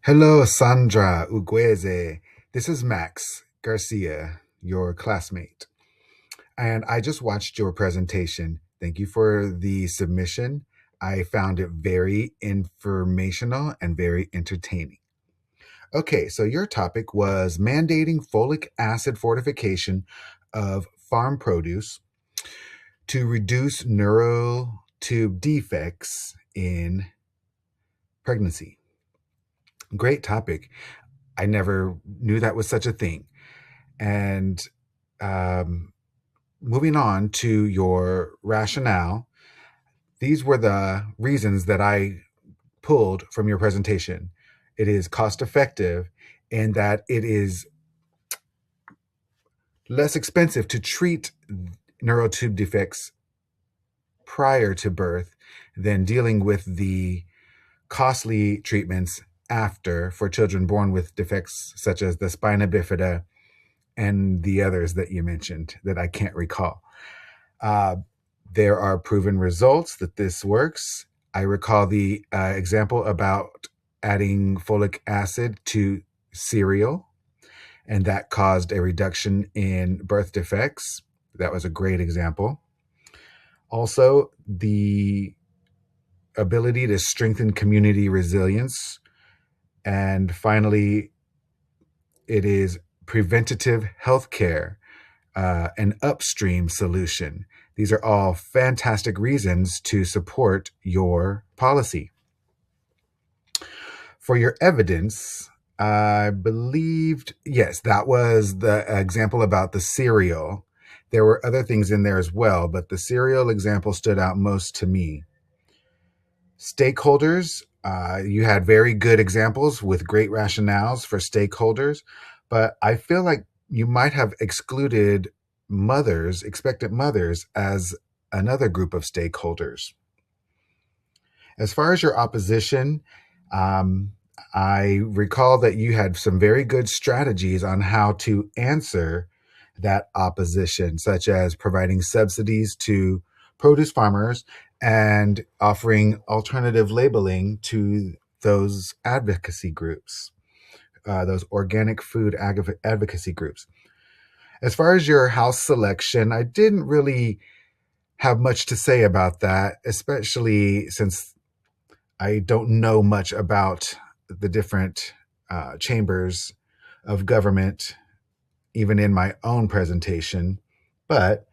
Hello, Sandra Ugueze. This is Max Garcia, your classmate. And I just watched your presentation. Thank you for the submission. I found it very informational and very entertaining. Okay, so your topic was mandating folic acid fortification of farm produce to reduce neural tube defects in pregnancy. Great topic. I never knew that was such a thing. And um, moving on to your rationale, these were the reasons that I pulled from your presentation. It is cost effective in that it is less expensive to treat neural tube defects prior to birth than dealing with the costly treatments after for children born with defects such as the spina bifida and the others that you mentioned that I can't recall. Uh, there are proven results that this works. I recall the example about adding folic acid to cereal, and that caused a reduction in birth defects. That was a great example. Also, the ability to strengthen community resilience. And finally, it is preventative healthcare, an upstream solution. These are all fantastic reasons to support your policy. For your evidence, I believed, yes, that was the example about the cereal. There were other things in there as well, but the cereal example stood out most to me. Stakeholders, you had very good examples with great rationales for stakeholders, but I feel like you might have excluded mothers, expectant mothers, as another group of stakeholders. As far as your opposition, I recall that you had some very good strategies on how to answer that opposition, such as providing subsidies to produce farmers and offering alternative labeling to those advocacy groups, those organic food advocacy groups. As far as your house selection, I didn't really have much to say about that, especially since I don't know much about the different chambers of government, even in my own presentation. But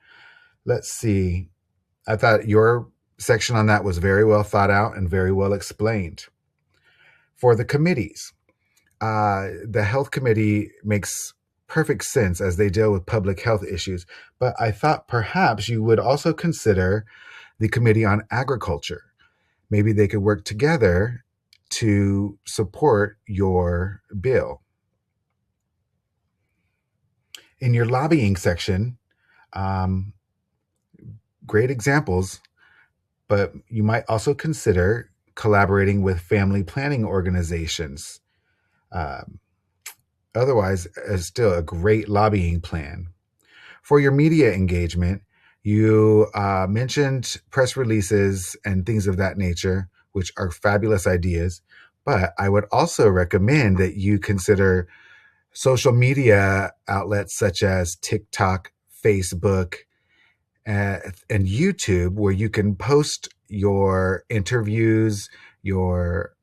let's see. I thought your section on that was very well thought out and very well explained. For the committees, the health committee makes perfect sense as they deal with public health issues, but I thought perhaps you would also consider the committee on agriculture. Maybe they could work together to support your bill. In your lobbying section, great examples, but you might also consider collaborating with family planning organizations. Otherwise, it's still a great lobbying plan. For your media engagement, you mentioned press releases and things of that nature, which are fabulous ideas. But I would also recommend that you consider social media outlets such as TikTok, Facebook, and YouTube, where you can post your interviews, your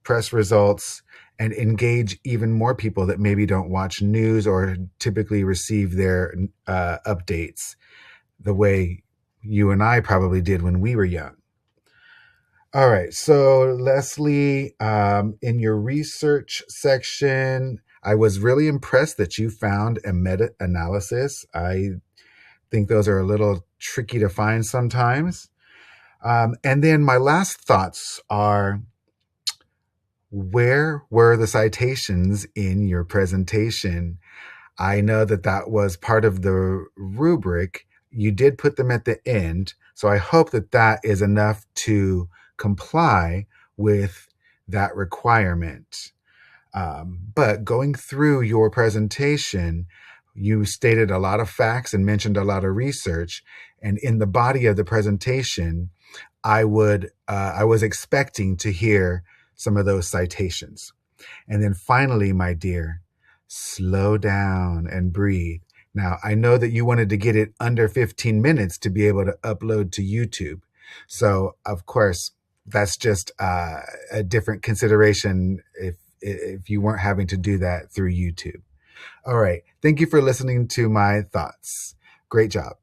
press results, and engage even more people that maybe don't watch news or typically receive their updates the way you and I probably did when we were young. All right, so Leslie, in your research section, I was really impressed that you found a meta-analysis. I think those are a little tricky to find sometimes. And then my last thoughts are, where were the citations in your presentation? I know that that was part of the rubric. You did put them at the end, so I hope that that is enough to comply with that requirement. But going through your presentation, you stated a lot of facts and mentioned a lot of research. And in the body of the presentation, I was expecting to hear some of those citations. And then finally, my dear, slow down and breathe. Now, I know that you wanted to get it under 15 minutes to be able to upload to YouTube. So, of course, that's just a different consideration if you weren't having to do that through YouTube. All right. Thank you for listening to my thoughts. Great job.